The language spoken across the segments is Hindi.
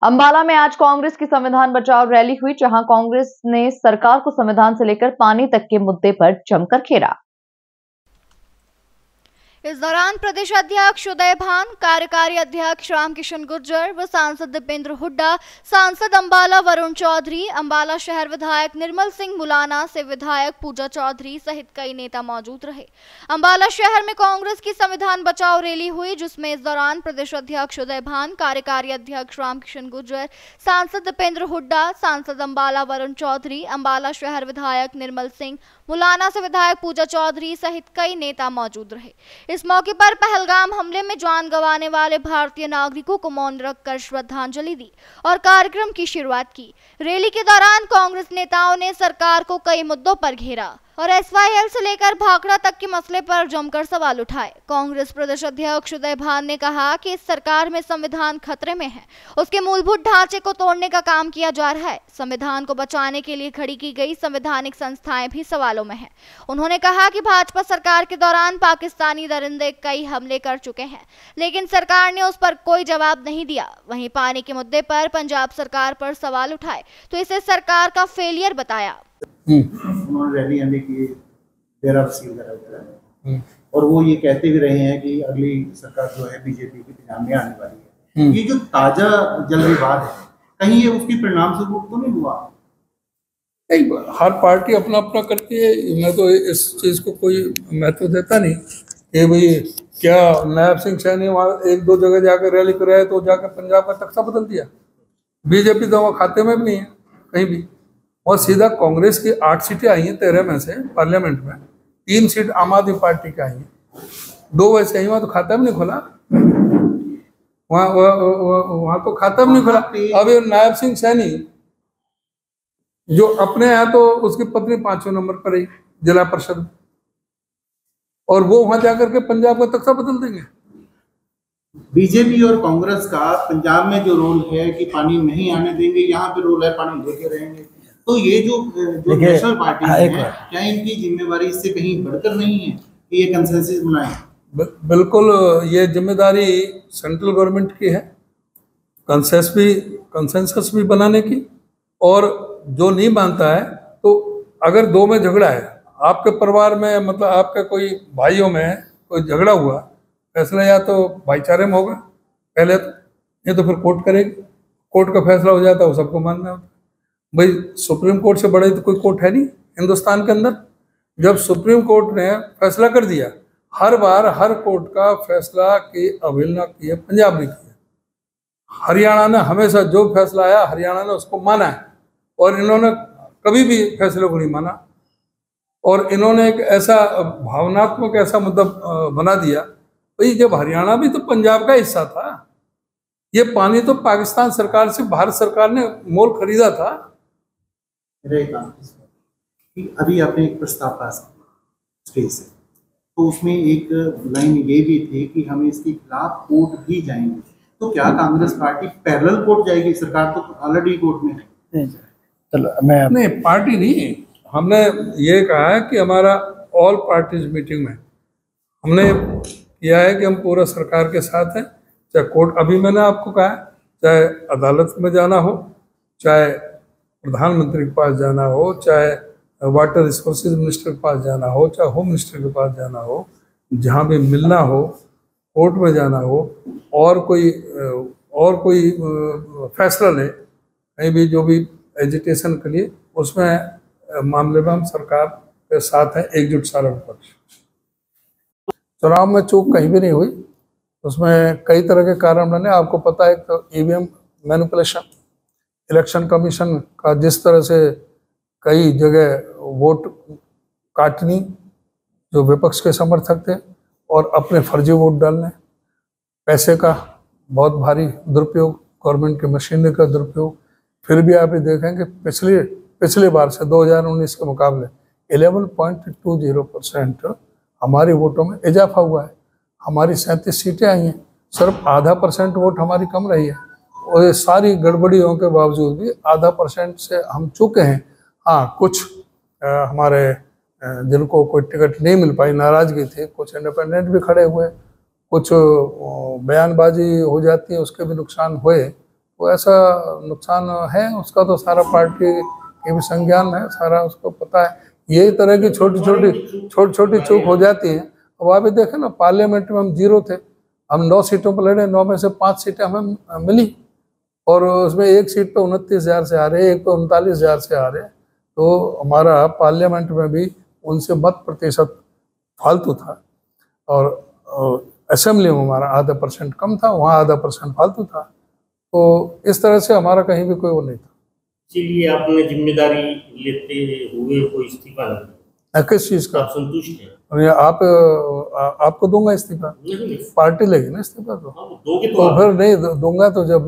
अंबाला में आज कांग्रेस की संविधान बचाओ रैली हुई, जहां कांग्रेस ने सरकार को संविधान से लेकर पानी तक के मुद्दे पर जमकर घेरा। इस दौरान प्रदेश अध्यक्ष उदय भान, कार्यकारी अध्यक्ष रामकिशन गुर्जर व सांसद दीपेंद्र हुड्डा, सांसद अंबाला वरुण चौधरी, अंबाला शहर विधायक निर्मल सिंह मुलाना से विधायक पूजा चौधरी सहित कई नेता मौजूद रहे। अंबाला शहर में कांग्रेस की संविधान बचाओ रैली हुई, जिसमें इस दौरान प्रदेश अध्यक्ष उदय भान, कार्यकारी अध्यक्ष रामकिशन गुर्जर, सांसद दीपेंद्र हुड्डा, सांसद अंबाला वरुण चौधरी, अंबाला शहर विधायक निर्मल सिंह मुलाना से विधायक पूजा चौधरी सहित कई नेता मौजूद रहे। इस मौके पर पहलगाम हमले में जान गंवाने वाले भारतीय नागरिकों को मौन रखकर श्रद्धांजलि दी और कार्यक्रम की शुरुआत की। रैली के दौरान कांग्रेस नेताओं ने सरकार को कई मुद्दों पर घेरा और SYL से लेकर भाखड़ा तक के मसले पर जमकर सवाल उठाए। कांग्रेस प्रदेश अध्यक्ष उदय भान ने कहा कि इस सरकार में संविधान खतरे में है, उसके मूलभूत ढांचे को तोड़ने का काम किया जा रहा है। संविधान को बचाने के लिए खड़ी की गई संवैधानिक संस्थाएं भी सवालों में हैं। उन्होंने कहा कि भाजपा सरकार के दौरान पाकिस्तानी दरिंदे कई हमले कर चुके हैं, लेकिन सरकार ने उस पर कोई जवाब नहीं दिया। वहीं पानी के मुद्दे पर पंजाब सरकार पर सवाल उठाए तो इसे सरकार का फेलियर बताया। उन्होंने रैली आने की डेरा वसील करा और वो ये कहते भी रहे हैं कि अगली सरकार जो है बीजेपी की पंजाब में आने वाली है। ये जो ताजा जल विवाद है, कहीं ये उसके परिणाम स्वरूप तो नहीं हुआ? नहीं, हर पार्टी अपना अपना करती है। मैं तो इस चीज को कोई महत्व देता नहीं कि भाई क्या नायब सिंह सैनी वहाँ एक दो जगह जाकर रैली कराए तो जाकर पंजाब का तख्ता बदल दिया। बीजेपी तो वहाँ खाते में भी नहीं है कहीं भी। और सीधा कांग्रेस की 8 सीटें आई हैं 13 में से पार्लियामेंट में, 3 सीट आम आदमी पार्टी की आई हैं, 2 वैसे आई, वहाँ तो खाता भी नहीं खोला। वहाँ तो खाता भी नहीं खोला। अब ये नायब सिंह सैनी जो अपने यहाँ तो उसकी पत्नी 5वें नंबर पर आई जिला परिषद, और वो वहां जाकर के पंजाब का तख्ता बदल देंगे। बीजेपी और कांग्रेस का पंजाब में जो रोल है कि पानी नहीं आने देंगे, यहाँ पे रोल है पानी लेके रहेंगे, तो ये जो नेशनल पार्टी है, क्या इनकी जिम्मेवारी इससे कहीं बढ़कर नहीं है कि ये कंसेंसस बनाए? बिल्कुल, ये जिम्मेदारी सेंट्रल गवर्नमेंट की है कंसेंसस भी बनाने की। और जो नहीं मानता है तो अगर 2 में झगड़ा है, आपके परिवार में मतलब आपके कोई भाइयों में कोई झगड़ा हुआ, फैसला या तो भाईचारे में होगा पहले तो, ये तो फिर कोर्ट करेगी। कोर्ट का फैसला हो जाता है, वो सबको मानना होता है। भाई सुप्रीम कोर्ट से बड़ा तो कोई कोर्ट है नहीं हिंदुस्तान के अंदर। जब सुप्रीम कोर्ट ने फैसला कर दिया, हर बार हर कोर्ट का फैसला की अवहेलना की है पंजाब ने की है। हरियाणा ने हमेशा जो फैसला आया हरियाणा ने उसको माना है, और इन्होंने कभी भी फैसले को नहीं माना। और इन्होंने एक ऐसा भावनात्मक ऐसा मुद्दा बना दिया, भाई जब हरियाणा भी तो पंजाब का हिस्सा था, ये पानी तो पाकिस्तान सरकार से भारत सरकार ने मोल खरीदा था। अभी आपने एक प्रस्ताव पास किया स्टेज से, तो उसमें एक लाइन ये भी थी कि हम इसके खिलाफ कोर्ट भी जाएंगे, तो क्या कांग्रेस पार्टी पैरेलल कोर्ट जाएगी? सरकार तो ऑलरेडी कोर्ट में है। चलो नहीं, पार्टी नहीं, हमने ये कहा है कि हमारा ऑल पार्टीज मीटिंग में हमने किया है कि हम पूरा सरकार के साथ हैं। चाहे कोर्ट, अभी मैंने आपको कहा, चाहे अदालत में जाना हो, चाहे प्रधानमंत्री के पास जाना हो, चाहे वाटर रिसोर्सेज मिनिस्टर के पास जाना हो, चाहे होम मिनिस्टर के पास जाना हो, जहाँ भी मिलना हो, कोर्ट में जाना हो, और कोई फैसला ले, कहीं भी जो भी एजुटेशन के लिए, उसमें मामले में हम सरकार के साथ हैं, एकजुट सारा विपक्ष। चुनाव में चूक कहीं भी नहीं हुई, उसमें कई तरह के कारण बने। आपको पता है, तो EVM मैनिपुलेशन, इलेक्शन कमीशन का जिस तरह से कई जगह वोट काटनी जो विपक्ष के समर्थक थे, और अपने फर्जी वोट डालने, पैसे का बहुत भारी दुरुपयोग, गवर्नमेंट की मशीनरी का दुरुपयोग। फिर भी आप ये देखें कि पिछले बार से 2019 के मुकाबले 11.20% हमारे वोटों में इजाफा हुआ है। हमारी 37 सीटें आई हैं, सिर्फ .5% वोट हमारी कम रही है, और ये सारी गड़बड़ियों के बावजूद भी .5% से हम चुके हैं। हाँ, कुछ हमारे जिनको कोई टिकट नहीं मिल पाई, नाराजगी थी, कुछ इंडिपेंडेंट भी खड़े हुए, कुछ बयानबाजी हो जाती है उसके भी नुकसान हुए, वो ऐसा नुकसान है उसका तो सारा पार्टी के भी संज्ञान है, सारा उसको पता है। यही तरह की छोटी छोटी चूक हो जाती है। अब आप देखें ना, पार्लियामेंट में हम 0 थे, हम 9 सीटों पर लड़े, 9 में से 5 सीटें हमें मिली और उसमें 1 सीट पे 29,000 से आ रहे, एक पे 39,000 से आ रहे। तो हमारा पार्लियामेंट में भी उनसे मत प्रतिशत फालतू था और असेंबली में हमारा 0.5% कम था, वहाँ 0.5% फालतू था। तो इस तरह से हमारा कहीं भी कोई वो नहीं था। इसीलिए आपने जिम्मेदारी लेते हुए कोई इस्तीफा नहीं? किस चीज़ का? आप संतुष्ट हैं? आपको दूंगा इस्तीफा? नहीं। पार्टी लेगी ना इस्तीफा तो दोगे तो फिर नहीं दूंगा तो जब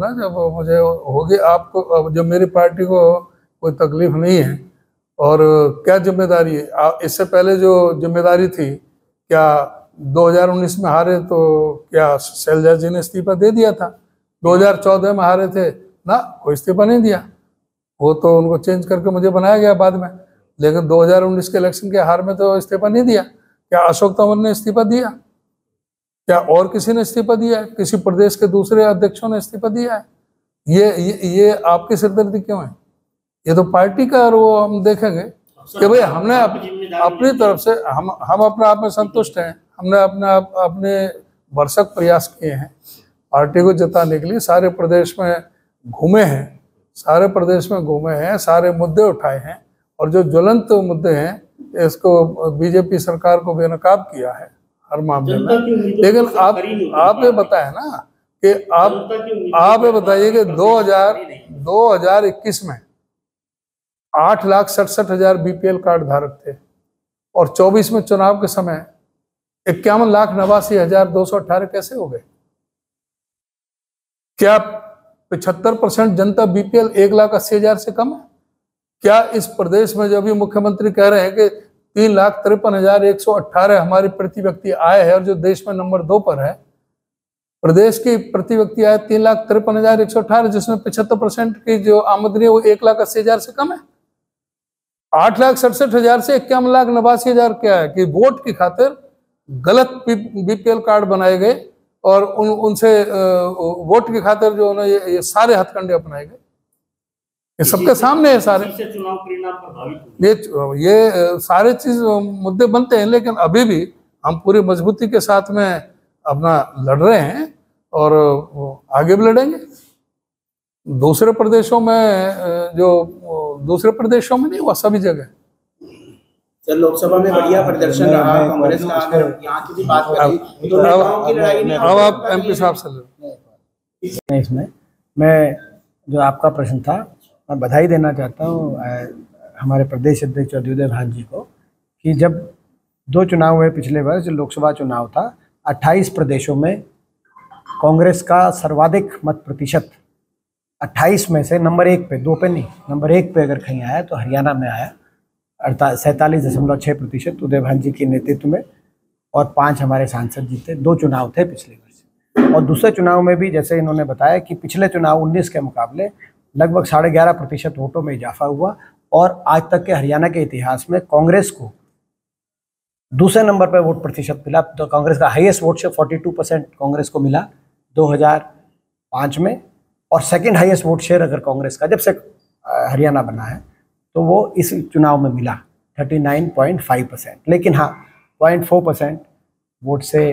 मुझे होगी। आपको जब मेरी पार्टी को कोई तकलीफ नहीं है और क्या जिम्मेदारी है, इससे पहले जो जिम्मेदारी थी, क्या 2019 में हारे तो क्या शैलजा जी ने इस्तीफा दे दिया था? 2014 में हारे थे ना, कोई इस्तीफा नहीं दिया। वो तो उनको चेंज करके मुझे बनाया गया बाद में, लेकिन 2019 के इलेक्शन के हार में तो इस्तीफा नहीं दिया। क्या अशोक तंवर ने इस्तीफा दिया? क्या और किसी ने इस्तीफा दिया है? किसी प्रदेश के दूसरे अध्यक्षों ने इस्तीफा दिया है? ये आपकी सिरदर्दी क्यों है? ये तो पार्टी का, और वो हम देखेंगे कि भाई हमने अपनी तरफ से हम अपने आप में संतुष्ट हैं। हमने अपने भरसक प्रयास किए हैं पार्टी को जिताने के लिए। सारे प्रदेश में घूमे हैं, सारे मुद्दे उठाए हैं और जो ज्वलंत मुद्दे हैं इसको बीजेपी सरकार को बेनकाब किया है हर मामले में। लेकिन आप ये बताएं ना कि आप ये बताइए कि 2021 में 8,67,000 BPL कार्ड धारक थे और 24 में चुनाव के समय 51,89,218 कैसे हो गए? क्या 75% जनता BPL 1,80,000 से कम है? क्या इस प्रदेश में जब भी मुख्यमंत्री कह रहे हैं कि 3,53,118 हमारी प्रति व्यक्ति आय है और जो देश में नंबर 2 पर है, प्रदेश की प्रति व्यक्ति आय 3,53,118 जिसमें 75% की जो आमदनी है वो 1,80,000 से कम है। 8,67,000 से 51,89,000 क्या है कि वोट की खातिर गलत BPL कार्ड बनाए गए और उनसे वोट की खातिर जो है ये सारे हथकंडे अपनाए गए। ये सबके सामने है सारे। चुनाव परिणाम प्रभावित हुए। ये सारे चीज मुद्दे बनते हैं, लेकिन अभी भी हम पूरी मजबूती के साथ में अपना लड़ रहे हैं और आगे भी लड़ेंगे। दूसरे प्रदेशों में नहीं हुआ, सभी जगह। सर, लोकसभा में बढ़िया प्रदर्शन रहा कांग्रेस का। अगर यहाँ की भी बात करें तो नेताओं की लड़ाई नहीं। अब आप MP साहब से ले। इसमें मैं जो आपका प्रश्न था, मैं बधाई देना चाहता हूँ हमारे प्रदेश अध्यक्ष अद्युदय भान जी को कि जब 2 चुनाव हुए पिछले वर्ष, जो लोकसभा चुनाव था, 28 प्रदेशों में कांग्रेस का सर्वाधिक मत प्रतिशत 28 में से नंबर 1 पे, 2 पे नहीं, नंबर 1 पे अगर कहीं आया तो हरियाणा में आया 47.6% उदय भान जी के नेतृत्व में, और 5 हमारे सांसद जीते। 2 चुनाव थे पिछले वर्ष। और दूसरे चुनाव में भी जैसे इन्होंने बताया कि पिछले चुनाव 19 के मुकाबले लगभग 11.5% वोटों में इजाफा हुआ और आज तक के हरियाणा के इतिहास में कांग्रेस को दूसरे नंबर पर वोट प्रतिशत मिला। तो कांग्रेस का हाईएस्ट वोट शेयर 42% कांग्रेस को मिला 2005 में, और सेकंड हाईएस्ट वोट शेयर अगर कांग्रेस का जब से हरियाणा बना है तो वो इस चुनाव में मिला 39.5%। लेकिन हाँ, 0.4% वोट से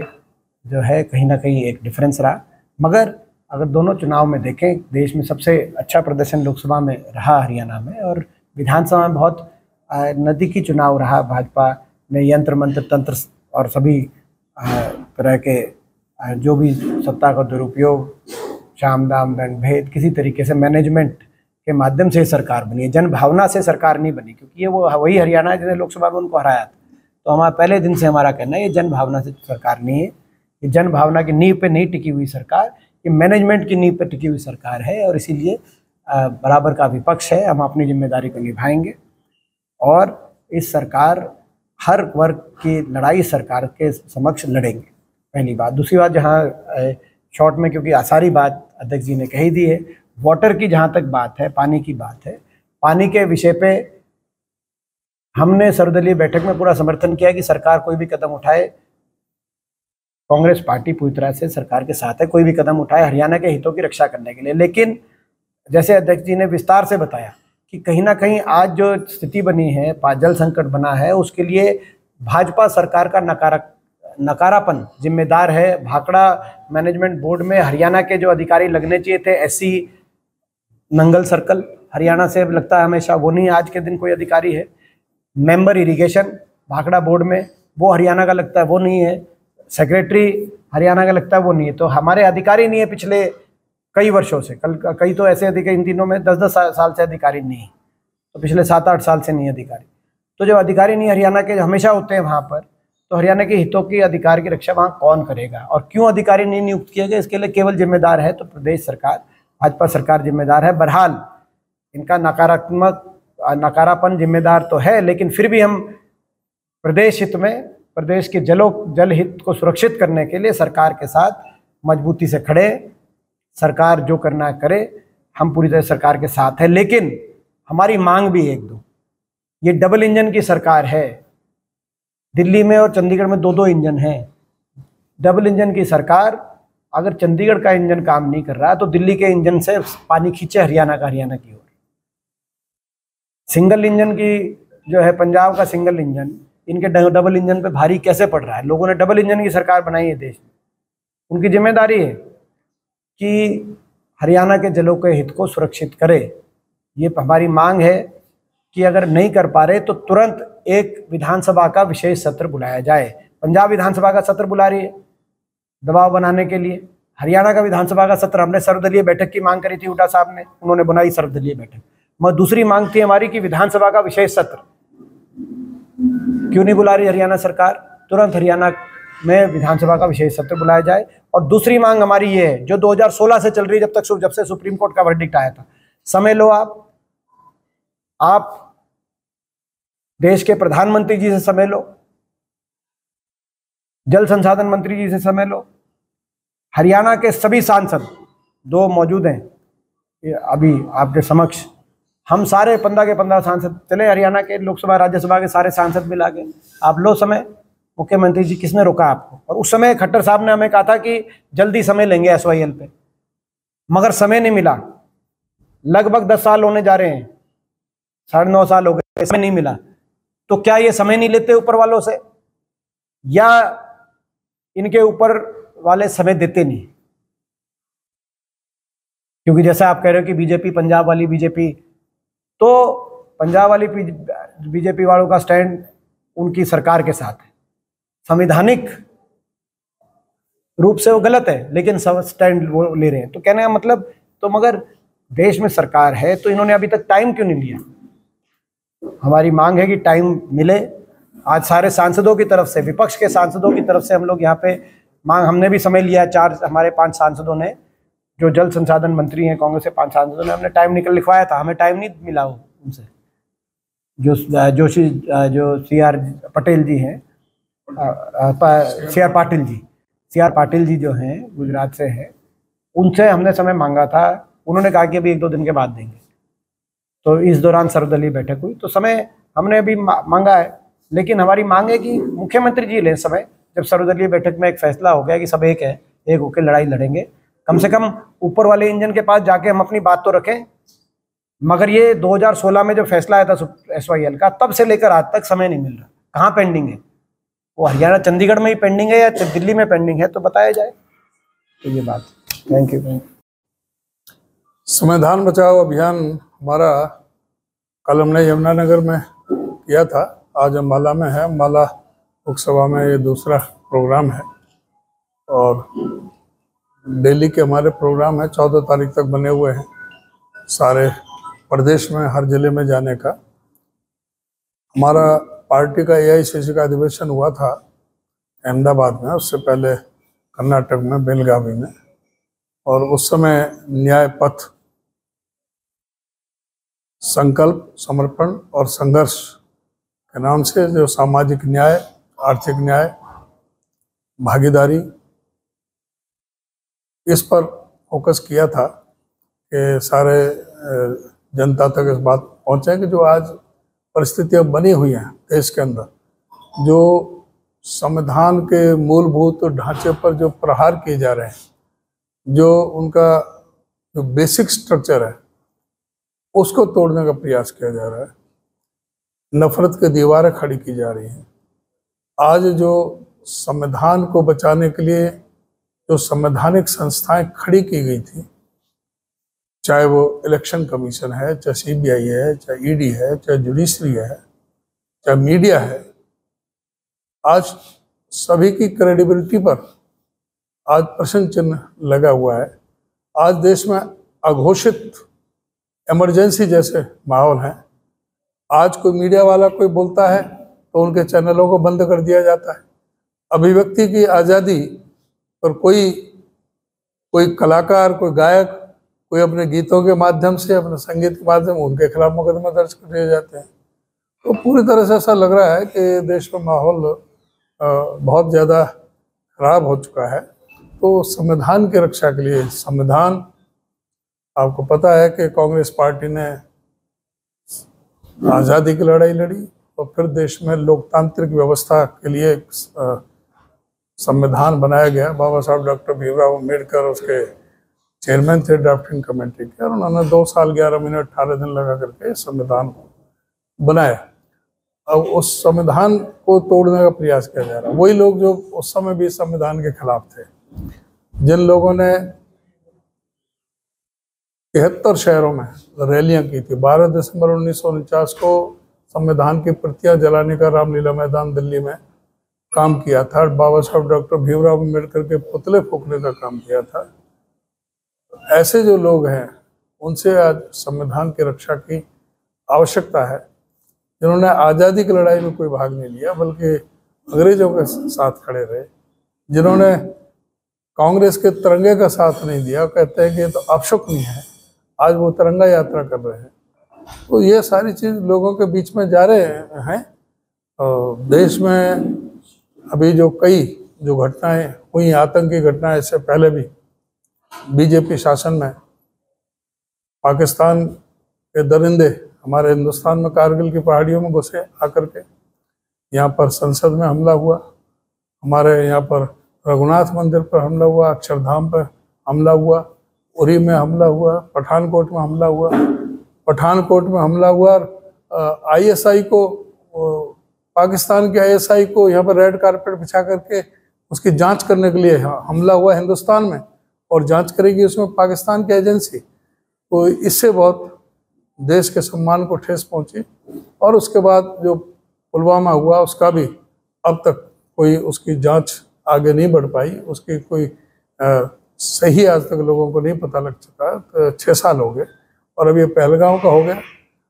जो है कहीं ना कहीं एक डिफरेंस रहा। मगर अगर दोनों चुनाव में देखें, देश में सबसे अच्छा प्रदर्शन लोकसभा में रहा हरियाणा में, और विधानसभा में बहुत नज़दीकी चुनाव रहा। भाजपा ने यंत्र मंत्र तंत्र और सभी तरह के जो भी सत्ता का दुरुपयोग, शाम दाम दंड भेद, किसी तरीके से मैनेजमेंट के माध्यम से सरकार बनी है। जन भावना से सरकार नहीं बनी, क्योंकि ये वो वही हरियाणा है जिसने लोकसभा में उनको हराया था। तो हमारा पहले दिन से हमारा कहना है ये जन भावना से सरकार नहीं है, ये जन भावना की नींव पे नहीं टिकी हुई सरकार, ये मैनेजमेंट की नींव पे टिकी हुई सरकार है। और इसीलिए बराबर का विपक्ष है, हम अपनी जिम्मेदारी को निभाएंगे और इस सरकार हर वर्ग की लड़ाई सरकार के समक्ष लड़ेंगे, पहली बात। दूसरी बात, जहाँ शॉर्ट में, क्योंकि सारी बात अध्यक्ष जी ने कही दी है, वाटर की जहाँ तक बात है, पानी की बात है, पानी के विषय पे हमने सर्वदलीय बैठक में पूरा समर्थन किया कि सरकार कोई भी कदम उठाए, कांग्रेस पार्टी पूरी तरह से सरकार के साथ है, कोई भी कदम उठाए हरियाणा के हितों की रक्षा करने के लिए। लेकिन जैसे अध्यक्ष जी ने विस्तार से बताया कि कहीं ना कहीं आज जो स्थिति बनी है, जल संकट बना है, उसके लिए भाजपा सरकार का नकारापन जिम्मेदार है। भाखड़ा मैनेजमेंट बोर्ड में हरियाणा के जो अधिकारी लगने चाहिए थे, एससी नंगल सर्कल हरियाणा से लगता है हमेशा, वो नहीं आज के दिन कोई अधिकारी है। मेंबर इरिगेशन भाखड़ा बोर्ड में वो हरियाणा का लगता है, वो नहीं है। सेक्रेटरी हरियाणा का लगता है, वो नहीं है। तो हमारे अधिकारी नहीं है पिछले कई वर्षों से। कई तो ऐसे अधिकारी इन दिनों में 10-10 साल से अधिकारी नहीं है, तो पिछले 7-8 साल से नहीं अधिकारी। तो जब अधिकारी नहीं हरियाणा के हमेशा होते हैं वहाँ पर, तो हरियाणा के हितों की अधिकार की रक्षा वहाँ कौन करेगा? और क्यों अधिकारी नहीं नियुक्त किए गए, इसके लिए केवल जिम्मेदार है तो प्रदेश सरकार, भाजपा सरकार जिम्मेदार है। बहरहाल इनका नकारापन जिम्मेदार तो है, लेकिन फिर भी हम प्रदेश हित में, प्रदेश के जल हित को सुरक्षित करने के लिए सरकार के साथ मजबूती से खड़े। सरकार जो करना है करे, हम पूरी तरह सरकार के साथ है। लेकिन हमारी मांग भी एक दो, ये डबल इंजन की सरकार है। दिल्ली में और चंडीगढ़ में 2-2 इंजन हैं। डबल इंजन की सरकार, अगर चंडीगढ़ का इंजन काम नहीं कर रहा तो दिल्ली के इंजन से पानी खींचे हरियाणा की ओर। सिंगल इंजन की जो है, पंजाब का सिंगल इंजन इनके डबल इंजन पे भारी कैसे पड़ रहा है? लोगों ने डबल इंजन की सरकार बनाई है देश में, उनकी जिम्मेदारी है कि हरियाणा के जलों के हित को सुरक्षित करे। ये हमारी मांग है कि अगर नहीं कर पा रहे तो तुरंत एक विधानसभा का विशेष सत्र बुलाया जाए। पंजाब विधानसभा का सत्र बुला रही है दबाव बनाने के लिए। हरियाणा का विधानसभा का सत्र, हमने सर्वदलीय बैठक की मांग करी थी, हुड्डा साहब ने, उन्होंने बनाई सर्वदलीय बैठक। मगर दूसरी मांग थी हमारी कि विधानसभा का विशेष सत्र क्यों नहीं बुला रही हरियाणा सरकार? तुरंत हरियाणा में विधानसभा का विशेष सत्र बुलाया जाए। और दूसरी मांग हमारी ये है, जो 2016 से चल रही है, जब से सुप्रीम कोर्ट का वर्डिक्ट आया था, समय लो आप देश के प्रधानमंत्री जी से समय लो, जल संसाधन मंत्री जी से समय लो, हरियाणा के सभी सांसद, 2 मौजूद हैं अभी आपके समक्ष, हम सारे 15 के 15 सांसद चले, हरियाणा के लोकसभा राज्यसभा के सारे सांसद मिला के आप लो समय। मुख्यमंत्री जी, किसने रोका आपको? और उस समय खट्टर साहब ने हमें कहा था कि जल्दी समय लेंगे SYL पे, मगर समय नहीं मिला। लगभग 10 साल होने जा रहे हैं, 9.5 साल हो गए, समय नहीं मिला। तो क्या ये समय नहीं लेते ऊपर वालों से, या इनके ऊपर वाले समय देते नहीं? क्योंकि जैसा आप कह रहे हो कि बीजेपी, पंजाब वाली बीजेपी, तो पंजाब वाली बीजेपी वालों का स्टैंड उनकी सरकार के साथ है। संवैधानिक रूप से वो गलत है, लेकिन स्टैंड वो ले रहे हैं। तो कहने का मतलब, तो मगर देश में सरकार है तो इन्होंने अभी तक टाइम क्यों नहीं लिया? हमारी मांग है कि टाइम मिले। आज सारे सांसदों की तरफ से, विपक्ष के सांसदों की तरफ से हम लोग यहाँ पे मांग, हमने भी समय लिया है। हमारे 5 सांसदों ने, जो जल संसाधन मंत्री हैं कांग्रेस के 5 सांसदों ने, हमने टाइम लिखवाया था, हमें टाइम नहीं मिला उनसे। जो CR पटेल जी हैं, CR पाटिल जी जो हैं, गुजरात से हैं, उनसे हमने समय मांगा था। उन्होंने कहा कि अभी 1-2 दिन के बाद देंगे। तो इस दौरान सर्वदलीय बैठक हुई, तो समय हमने अभी मांगा है। लेकिन हमारी मांग है कि मुख्यमंत्री जी लें समय। जब सर्वदलीय बैठक में एक फैसला हो गया कि सब एक है, एक होकर लड़ाई लड़ेंगे, कम से कम ऊपर वाले इंजन के पास जाके हम अपनी बात तो रखें। मगर ये 2016 में जो फैसला आया था SYL का, तब से लेकर आज तक समय नहीं मिल रहा। कहाँ पेंडिंग है? वो हरियाणा, चंडीगढ़ में ही पेंडिंग है या दिल्ली में पेंडिंग है? तो बताया जाए। तो ये बात। Thank you. संविधान बचाओ अभियान हमारा कल हमने यमुनानगर में किया था, आज अम्बाला में है। अम्बाला लोकसभा में ये दूसरा प्रोग्राम है और दिल्ली के हमारे प्रोग्राम है 14 तारीख तक बने हुए हैं, सारे प्रदेश में हर जिले में जाने का। हमारा पार्टी का AICC का अधिवेशन हुआ था अहमदाबाद में, उससे पहले कर्नाटक में बेलगावी में, और उस समय न्याय पथ, संकल्प, समर्पण और संघर्ष के नाम से जो सामाजिक न्याय, आर्थिक न्याय, भागीदारी, इस पर फोकस किया था कि सारे जनता तक इस बात पहुँचे कि जो आज परिस्थितियाँ बनी हुई हैं देश के अंदर, जो संविधान के मूलभूत ढांचे पर जो प्रहार किए जा रहे हैं, जो उनका जो बेसिक स्ट्रक्चर है उसको तोड़ने का प्रयास किया जा रहा है। नफरत की दीवारें खड़ी की जा रही हैं। आज जो संविधान को बचाने के लिए जो संवैधानिक संस्थाएं खड़ी की गई थी, चाहे वो इलेक्शन कमीशन है, चाहे सीबीआई है, चाहे ईडी है, चाहे जुडिशरी है, चाहे मीडिया है, आज सभी की क्रेडिबिलिटी पर आज प्रश्न चिन्ह लगा हुआ है। आज देश में अघोषित इमरजेंसी जैसे माहौल है। आज कोई मीडिया वाला कोई बोलता है तो उनके चैनलों को बंद कर दिया जाता है। अभिव्यक्ति की आज़ादी पर कोई कलाकार, कोई गायक, कोई अपने गीतों के माध्यम से, अपने संगीत के माध्यम उनके खिलाफ मुकदमा दर्ज कर दिए जाते हैं। तो पूरी तरह से ऐसा लग रहा है कि देश में माहौल बहुत ज़्यादा खराब हो चुका है। तो संविधान की रक्षा के लिए, संविधान, आपको पता है कि कांग्रेस पार्टी ने आज़ादी की लड़ाई लड़ी और फिर देश में लोकतांत्रिक व्यवस्था के लिए संविधान बनाया गया। बाबा साहब डॉक्टर भीमराव अम्बेडकर उसके चेयरमैन थे ड्राफ्टिंग कमेटी के, और उन्होंने 2 साल 11 महीने 18 दिन लगा करके संविधान को बनाया। अब उस संविधान को तोड़ने का प्रयास किया जा रहा है। वही लोग जो उस समय भी संविधान के खिलाफ थे, जिन लोगों ने 73 शहरों में रैलियां की थी। 12 दिसंबर 1949 को संविधान की प्रतियां जलाने का रामलीला मैदान दिल्ली में काम किया था। बाबा साहब डॉक्टर भीमराव अम्बेडकर के पुतले फूंकने का काम किया था। ऐसे जो लोग हैं उनसे आज संविधान की रक्षा की आवश्यकता है, जिन्होंने आज़ादी की लड़ाई में कोई भाग नहीं लिया बल्कि अंग्रेजों के साथ खड़े रहे, जिन्होंने कांग्रेस के तिरंगे का साथ नहीं दिया। कहते हैं कि ये तो अपशकुनी है, आज वो तिरंगा यात्रा कर रहे हैं। तो ये सारी चीज़ लोगों के बीच में जा रहे हैं। और देश में अभी जो घटनाएं हुई, आतंकी घटनाएं, इससे पहले भी बीजेपी शासन में पाकिस्तान के दरिंदे हमारे हिंदुस्तान में कारगिल की पहाड़ियों में घुसे आकर के, यहाँ पर संसद में हमला हुआ, हमारे यहाँ पर रघुनाथ मंदिर पर हमला हुआ, अक्षरधाम पर हमला हुआ, उरी में हमला हुआ, पठानकोट में हमला हुआ। पठानकोट में हमला हुआ और आईएसआई को, पाकिस्तान के आईएसआई को यहाँ पर रेड कारपेट बिछा करके उसकी जांच करने के लिए हमला हुआ हिंदुस्तान में, और जांच करेगी उसमें पाकिस्तान की एजेंसी। तो इससे बहुत देश के सम्मान को ठेस पहुंची। और उसके बाद जो पुलवामा हुआ उसका भी अब तक कोई उसकी जांच आगे नहीं बढ़ पाई, उसकी कोई सही आज तक लोगों को नहीं पता लग चुका। तो 6 साल हो गए और अब ये पहलगांव का हो गया।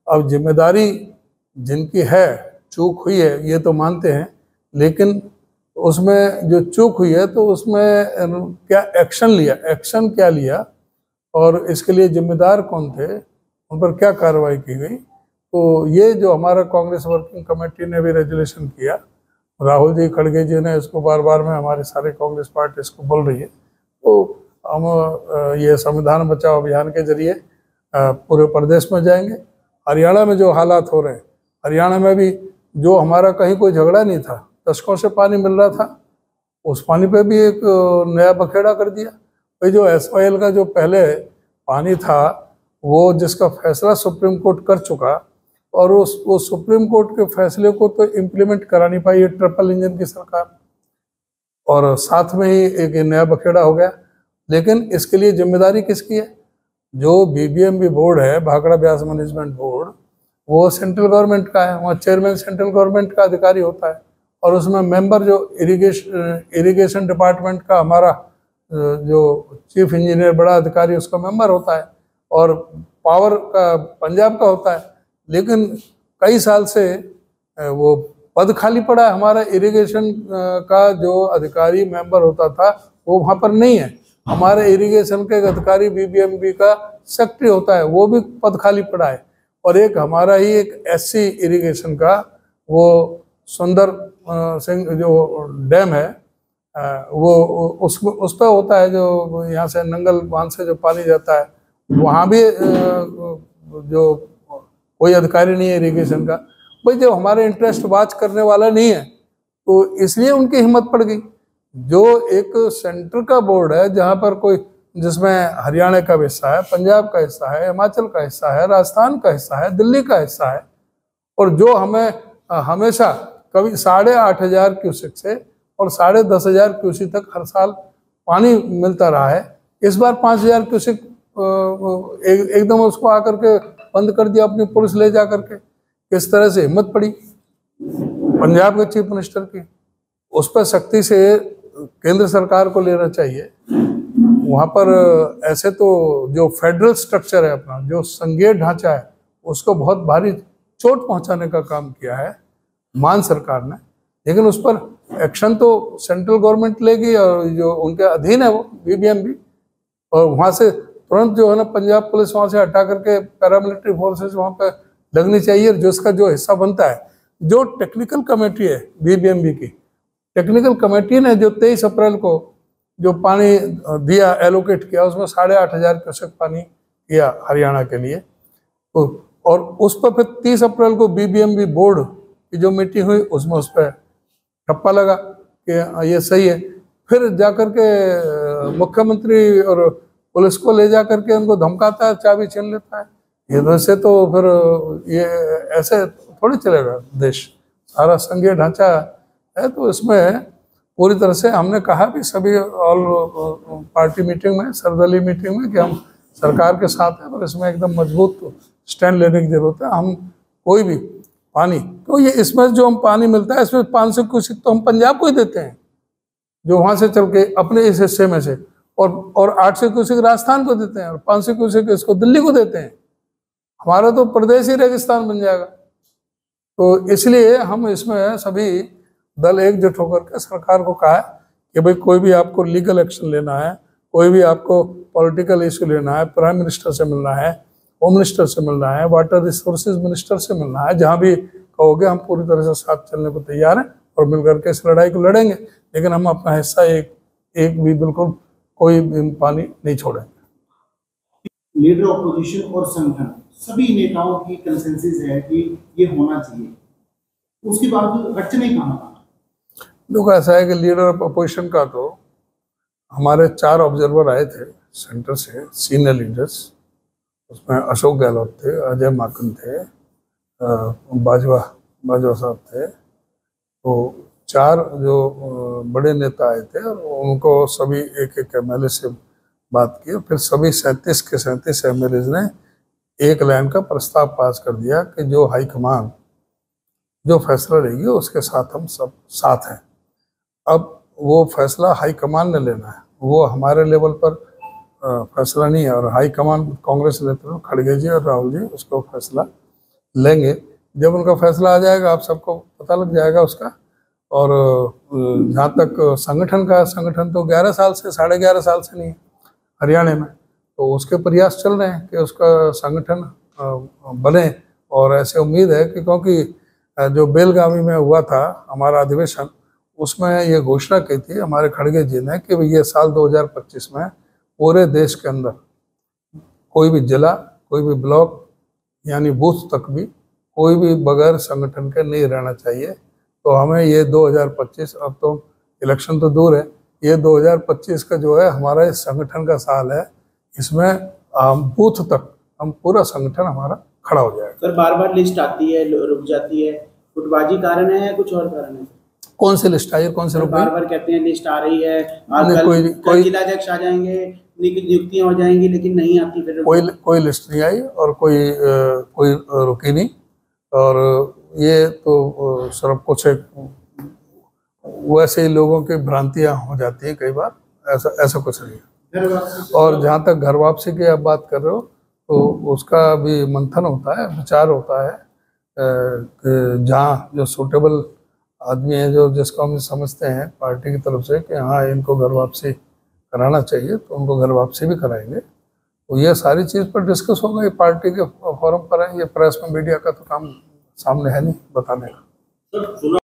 अब जिम्मेदारी जिनकी है, चूक हुई है ये तो मानते हैं, लेकिन उसमें जो चूक हुई है तो उसमें क्या एक्शन क्या लिया और इसके लिए जिम्मेदार कौन थे, उन पर क्या कार्रवाई की गई। तो ये जो हमारा कांग्रेस वर्किंग कमेटी ने भी रेजोल्यूशन किया, राहुल जी खड़गे जी ने इसको बार में हमारे सारे कांग्रेस पार्टी इसको बोल रही है। तो हम ये संविधान बचाओ अभियान के जरिए पूरे प्रदेश में जाएंगे। हरियाणा में जो हालात हो रहे हैं, हरियाणा में भी जो हमारा कहीं कोई झगड़ा नहीं था, दशकों से पानी मिल रहा था, उस पानी पे भी एक नया बखेड़ा कर दिया। भाई जो SYL का जो पहले पानी था वो जिसका फैसला सुप्रीम कोर्ट कर चुका, और वो सुप्रीम कोर्ट के फैसले को तो इम्प्लीमेंट करा नहीं पाई ये ट्रिपल इंजन की सरकार, और साथ में ही एक नया बखेड़ा हो गया। लेकिन इसके लिए जिम्मेदारी किसकी है? जो BBMB बोर्ड है, भाखड़ा ब्यास मैनेजमेंट बोर्ड, वो सेंट्रल गवर्नमेंट का है। वहाँ चेयरमैन सेंट्रल गवर्नमेंट का अधिकारी होता है, और उसमें मेंबर जो इरिगेशन डिपार्टमेंट का हमारा जो चीफ इंजीनियर बड़ा अधिकारी उसका मेंबर होता है, और पावर का पंजाब का होता है। लेकिन कई साल से वो पद खाली पड़ा है। हमारा इरिगेशन का जो अधिकारी मेंबर होता था वो वहाँ पर नहीं है। हमारे इरिगेशन के अधिकारी BBMB का सेक्रेटरी होता है, वो भी पद खाली पड़ा है। और एक हमारा ही एक SC इरिगेशन का, वो सुंदर सिंह जो डैम है, वो उस पर होता है, जो यहाँ से नंगल बांध से जो पानी जाता है, वहाँ भी जो कोई अधिकारी नहीं है इरिगेशन का। भाई जब हमारे इंटरेस्ट वॉच करने वाला नहीं है तो इसलिए उनकी हिम्मत पड़ गई। जो एक सेंटर का बोर्ड है जहाँ पर कोई जिसमें हरियाणा का हिस्सा है, पंजाब का हिस्सा है, हिमाचल का हिस्सा है, राजस्थान का हिस्सा है, दिल्ली का हिस्सा है, और जो हमें हमेशा कभी 8,500 क्यूसेक से और 10,500 क्यूसेक तक हर साल पानी मिलता रहा है। इस बार 5,000 क्यूसेक एकदम उसको आकर के बंद कर दिया अपनी पुलिस ले जा करके। किस तरह से हिम्मत पड़ी पंजाब के चीफ मिनिस्टर की। उस पर सख्ती से केंद्र सरकार को लेना चाहिए। वहाँ पर ऐसे तो जो फेडरल स्ट्रक्चर है अपना, जो संघीय ढांचा है, उसको बहुत भारी चोट पहुंचाने का काम किया है मान सरकार ने। लेकिन उस पर एक्शन तो सेंट्रल गवर्नमेंट लेगी और जो उनके अधीन है वो बीबीएमबी, और वहाँ से तुरंत जो है ना पंजाब पुलिस वहाँ से हटा करके पैरामिलिट्री फोर्सेस वहाँ पे लगनी चाहिए। जो इसका जो हिस्सा बनता है, जो टेक्निकल कमेटी है बीबीएमबी की, टेक्निकल कमेटी ने जो 23 अप्रैल को जो पानी दिया, एलोकेट किया, उसमें 8,500 क्यूसेक पानी किया हरियाणा के लिए। और उस पर फिर 30 अप्रैल को बीबीएमबी बोर्ड की जो मीटिंग हुई, उसमें उस पर ठप्पा लगा कि ये सही है। फिर जाकर के मुख्यमंत्री और पुलिस को ले जा करके उनको धमकाता है, चाबी छीन लेता है। ये वैसे तो फिर ये ऐसे थोड़ी चलेगा देश, सारा संघीय ढांचा है। तो इसमें पूरी तरह से हमने कहा भी सभी ऑल पार्टी मीटिंग में, सर्वदलीय मीटिंग में, कि हम सरकार के साथ हैं, पर इसमें एकदम मजबूत स्टैंड लेने की जरूरत है। हम कोई भी पानी, तो ये इसमें जो हम पानी मिलता है, इसमें 500 क्यूसेक तो हम पंजाब को ही देते हैं, जो वहाँ से चल के अपने इस हिस्से में से, और 800 क्यूसेक राजस्थान को देते हैं, और 500 क्यूसेक इसको दिल्ली को देते हैं। हमारा तो प्रदेश ही रेगिस्तान बन जाएगा। तो इसलिए हम इसमें सभी दल एकजुट होकर के सरकार को कहा है कि भाई कोई भी आपको लीगल एक्शन लेना है, कोई भी आपको पॉलिटिकल इशू लेना है, प्राइम मिनिस्टर से मिलना है, होम मिनिस्टर से मिलना है, वाटर रिसोर्सेज मिनिस्टर से मिलना है, जहाँ भी कहोगे हम पूरी तरह से साथ चलने को तैयार हैं और मिलकर के इस लड़ाई को लड़ेंगे। लेकिन हम अपना हिस्सा एक भी बिल्कुल कोई भी पानी नहीं छोड़ेंगे। लीडर ऑपोजिशन और संगठन सभी नेताओं की कंसेंसस है कि ये होना चाहिए, उसके बावजूद अड़चने कहाँ? देखो, ऐसा है कि लीडर ऑफ अपोजिशन का तो हमारे 4 ऑब्जर्वर आए थे सेंटर से, सीनियर लीडर्स। उसमें अशोक गहलोत थे, अजय माकन थे, बाजवा साहब थे। तो 4 जो बड़े नेता आए थे, और उनको सभी एक एमएलए से बात की। फिर सभी 37 के 37 एमएलएज ने एक लाइन का प्रस्ताव पास कर दिया कि जो हाईकमान जो फैसला लेगी उसके साथ हम सब साथ हैं। अब वो फैसला हाईकमान ने लेना है, वो हमारे लेवल पर फैसला नहीं है। और हाईकमान कांग्रेस नेता खड़गे जी और राहुल जी उसको फैसला लेंगे। जब उनका फैसला आ जाएगा आप सबको पता लग जाएगा उसका। और जहाँ तक संगठन का, संगठन तो 11 साल से, 11.5 साल से नहीं है हरियाणा में, तो उसके प्रयास चल रहे हैं कि उसका संगठन बने। और ऐसे उम्मीद है कि क्योंकि जो बेलगावी में हुआ था हमारा अधिवेशन, उसमें ये घोषणा की थी हमारे खड़गे जी ने कि ये साल 2025 में पूरे देश के अंदर कोई भी जिला, कोई भी ब्लॉक, यानी बूथ तक भी कोई भी बगैर संगठन के नहीं रहना चाहिए। तो हमें ये 2025, अब तो इलेक्शन तो दूर है, ये 2025 का जो है हमारा इस संगठन का साल है। इसमें बूथ तक हम पूरा संगठन हमारा खड़ा हो जाएगा। सर, बार बार लिस्ट आती है, रुक जाती है, फुटबाजी कारण है या कुछ और कारण है? कौन सी लिस्ट आई है, कौन से रुक? बार बार कहते हैं लिस्ट आ रही है, कोई जिलाध्यक्ष आ जाएंगे, नियुक्तियां हो जाएंगी, लेकिन नहीं आती। फिर कोई लिस्ट नहीं आई और कोई रुकी नहीं। और ये तो सिर्फ कुछ वैसे ही लोगों की भ्रांतियां हो जाती हैं कई बार, ऐसा कुछ नहीं है। और जहाँ तक घर वापसी की आप बात कर रहे हो, तो उसका भी मंथन होता है, विचार होता है कि जहाँ जो सूटेबल आदमी है, जो जिसको हम समझते हैं पार्टी की तरफ से कि हाँ इनको घर वापसी कराना चाहिए, तो उनको घर वापसी भी कराएंगे। तो ये सारी चीज़ पर डिस्कस होगा, ये पार्टी के फोरम पर है, ये प्रेस में मीडिया का तो काम सामने है नहीं बताने का।